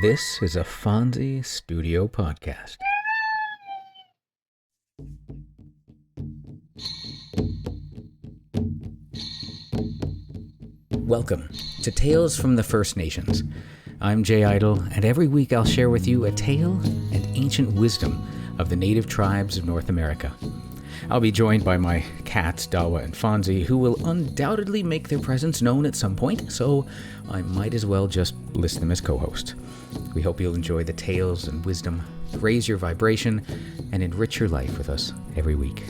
This is a Fonzie Studio podcast. Welcome to Tales from the First Nations. I'm Jay Idle, and every week I'll share with you a tale and ancient wisdom of the native tribes of North America. I'll be joined by my cats, Dawa and Fonzie, who will undoubtedly make their presence known at some point, so I might as well just list them as co-hosts. We hope you'll enjoy the tales and wisdom, raise your vibration, and enrich your life with us every week.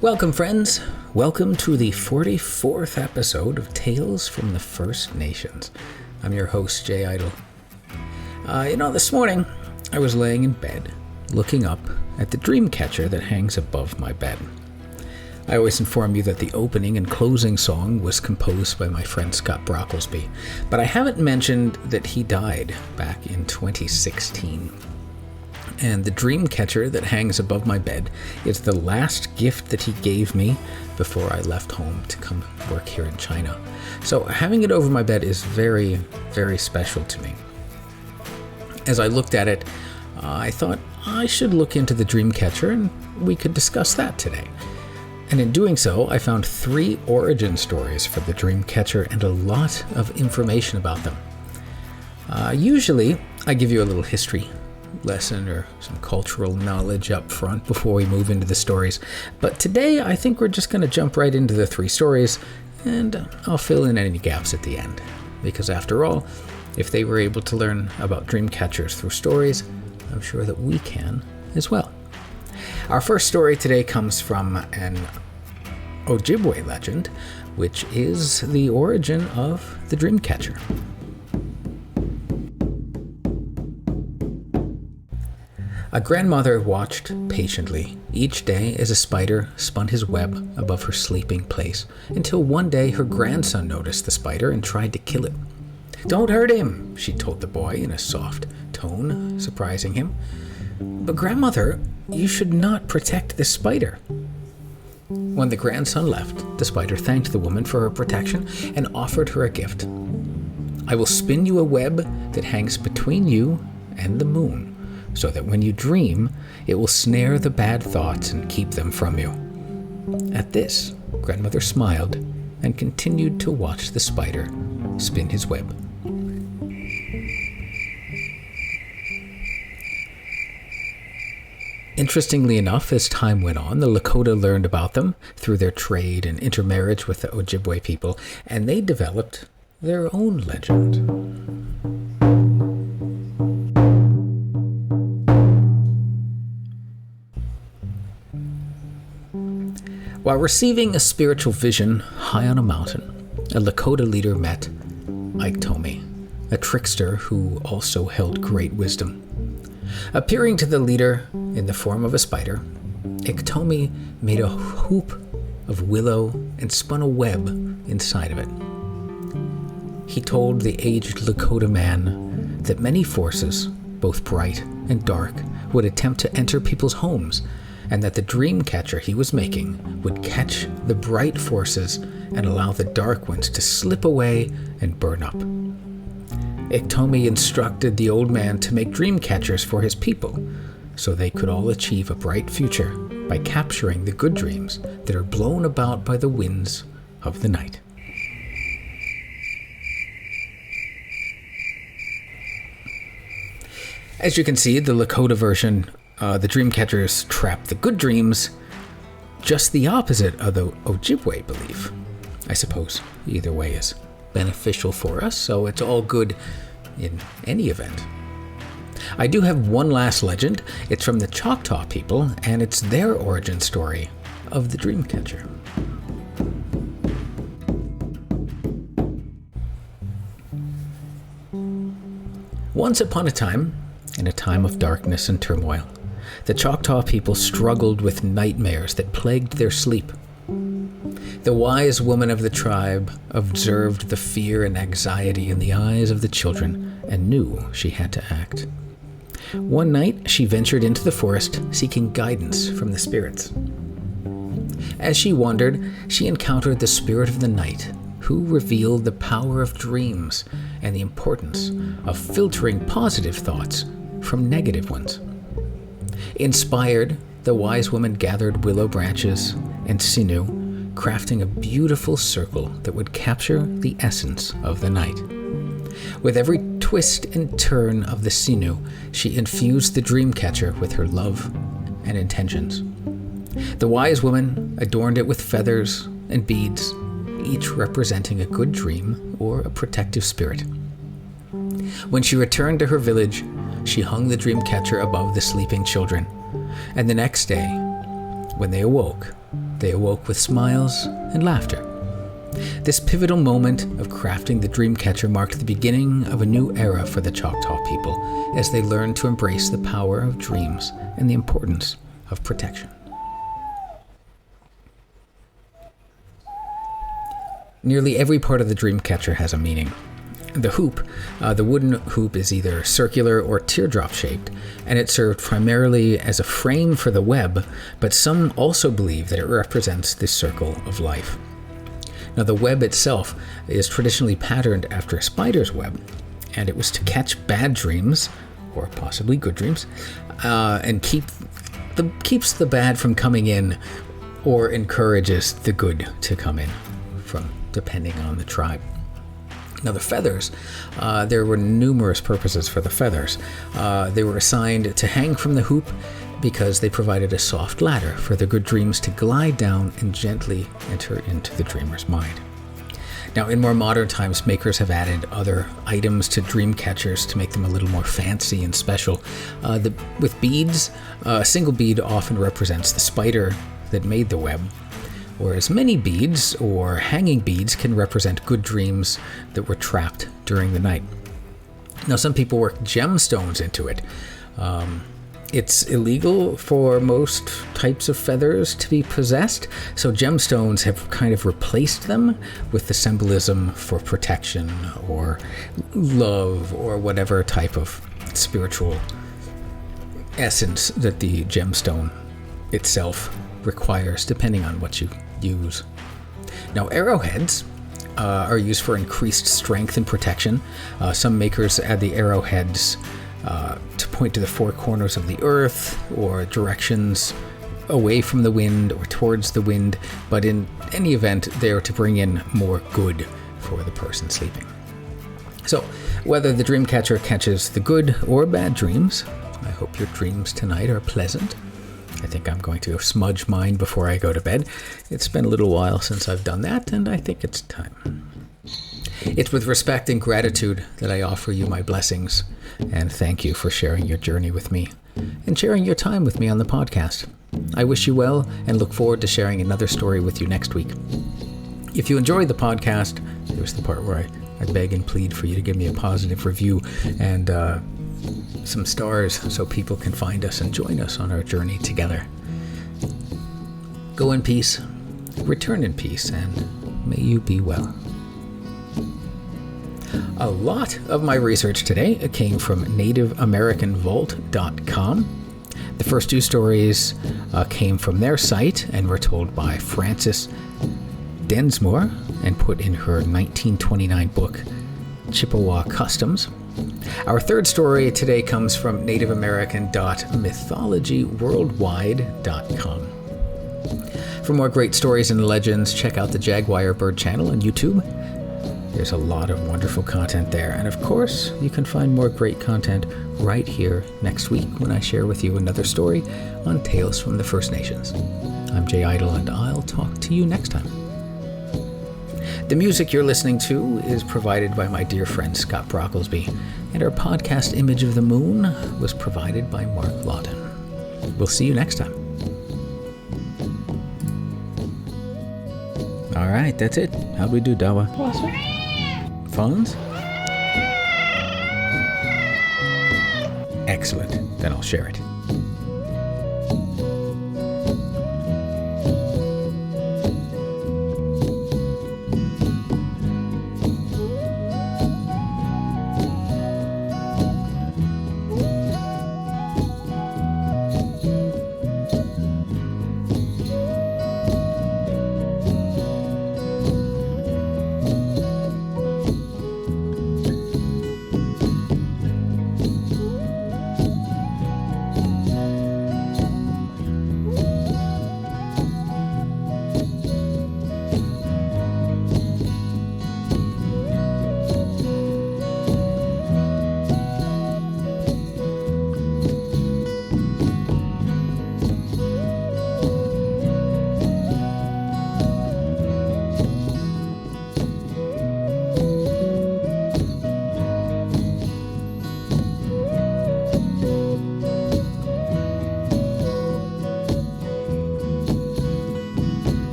Welcome, friends. Welcome to the 44th episode of Tales from the First Nations. I'm your host, Jay Idle. This morning, I was laying in bed, looking up at the dream catcher that hangs above my bed. I always inform you that the opening and closing song was composed by my friend Scott Brocklesby, but I haven't mentioned that he died back in 2016. And the dream catcher that hangs above my bed is the last gift that he gave me before I left home to come work here in China. So having it over my bed is very, very special to me. As I looked at it, I thought I should look into the dream catcher and we could discuss that today. And in doing so, I found 3 origin stories for the dream catcher and a lot of information about them. Usually, I give you a little history lesson or some cultural knowledge up front before we move into the stories. But today, I think we're just going to jump right into the 3 stories, and I'll fill in any gaps at the end. Because after all, if they were able to learn about dream catchers through stories, I'm sure that we can as well. Our first story today comes from an Ojibwe legend, which is the origin of the dream catcher. A grandmother watched patiently each day as a spider spun his web above her sleeping place, until one day her grandson noticed the spider and tried to kill it. "Don't hurt him," she told the boy in a soft tone, surprising him. "But grandmother, you should not protect this spider." When the grandson left, the spider thanked the woman for her protection and offered her a gift. "I will spin you a web that hangs between you and the moon, so that when you dream, it will snare the bad thoughts and keep them from you." At this, grandmother smiled and continued to watch the spider spin his web. Interestingly enough, as time went on, the Lakota learned about them through their trade and intermarriage with the Ojibwe people, and they developed their own legend. While receiving a spiritual vision high on a mountain, a Lakota leader met Iktomi, a trickster who also held great wisdom. Appearing to the leader in the form of a spider, Iktomi made a hoop of willow and spun a web inside of it. He told the aged Lakota man that many forces, both bright and dark, would attempt to enter people's homes, and that the dream catcher he was making would catch the bright forces and allow the dark ones to slip away and burn up. Iktomi instructed the old man to make dream catchers for his people, so they could all achieve a bright future by capturing the good dreams that are blown about by the winds of the night. As you can see, the Lakota version, the dream catchers trap the good dreams, just the opposite of the Ojibwe belief. I suppose either way is beneficial for us, so it's all good in any event. I do have one last legend. It's from the Choctaw people, and it's their origin story of the dream catcher. Once upon a time, in a time of darkness and turmoil, the Choctaw people struggled with nightmares that plagued their sleep. The wise woman of the tribe observed the fear and anxiety in the eyes of the children and knew she had to act. One night, she ventured into the forest seeking guidance from the spirits. As she wandered, she encountered the spirit of the night, who revealed the power of dreams and the importance of filtering positive thoughts from negative ones. Inspired, the wise woman gathered willow branches and sinew, crafting a beautiful circle that would capture the essence of the night. With every twist and turn of the sinew, she infused the dream catcher with her love and intentions. The wise woman adorned it with feathers and beads, each representing a good dream or a protective spirit. When she returned to her village, she hung the dream catcher above the sleeping children, and the next day, when they awoke with smiles and laughter. This pivotal moment of crafting the dream catcher marked the beginning of a new era for the Choctaw people as they learned to embrace the power of dreams and the importance of protection. Nearly every part of the dream catcher has a meaning. The hoop, the wooden hoop, is either circular or teardrop shaped, and it served primarily as a frame for the web, but some also believe that it represents the circle of life. Now, the web itself is traditionally patterned after a spider's web, and it was to catch bad dreams, or possibly good dreams, and keeps the bad from coming in, or encourages the good to come in, depending on the tribe. Now, the feathers, there were numerous purposes for the feathers. They were assigned to hang from the hoop because they provided a soft ladder for the good dreams to glide down and gently enter into the dreamer's mind. Now, in more modern times, makers have added other items to dream catchers to make them a little more fancy and special. With beads, a single bead often represents the spider that made the web, whereas many beads or hanging beads can represent good dreams that were trapped during the night. Now, some people work gemstones into it. It's illegal for most types of feathers to be possessed, so gemstones have kind of replaced them with the symbolism for protection or love or whatever type of spiritual essence that the gemstone itself requires, depending on what you use. Now, arrowheads are used for increased strength and protection. Some makers add the arrowheads to point to the four corners of the earth or directions away from the wind or towards the wind, but in any event, they are to bring in more good for the person sleeping. So, whether the dream catcher catches the good or bad dreams, I hope your dreams tonight are pleasant. I think I'm going to smudge mine before I go to bed. It's been a little while since I've done that, and I think it's time. It's with respect and gratitude that I offer you my blessings, and thank you for sharing your journey with me and sharing your time with me on the podcast. I wish you well and look forward to sharing another story with you next week. If you enjoyed the podcast, there's the part where I beg and plead for you to give me a positive review and some stars so people can find us and join us on our journey together. Go in peace, return in peace, and may you be well. A lot of my research today came from NativeAmericanVault.com. The first two stories came from their site and were told by Frances Densmore and put in her 1929 book, Chippewa Customs. Our third story today comes from NativeAmerican.mythologyworldwide.com. For more great stories and legends, check out the Jaguar Bird channel on YouTube. There's a lot of wonderful content there. And of course, you can find more great content right here next week when I share with you another story on Tales from the First Nations. I'm Jay Idle, and I'll talk to you next time. The music you're listening to is provided by my dear friend Scott Brocklesby, and our podcast Image of the Moon was provided by Mark Lawton. We'll see you next time. All right, that's it. How'd we do, Dawa? Phones? Excellent. Then I'll share it.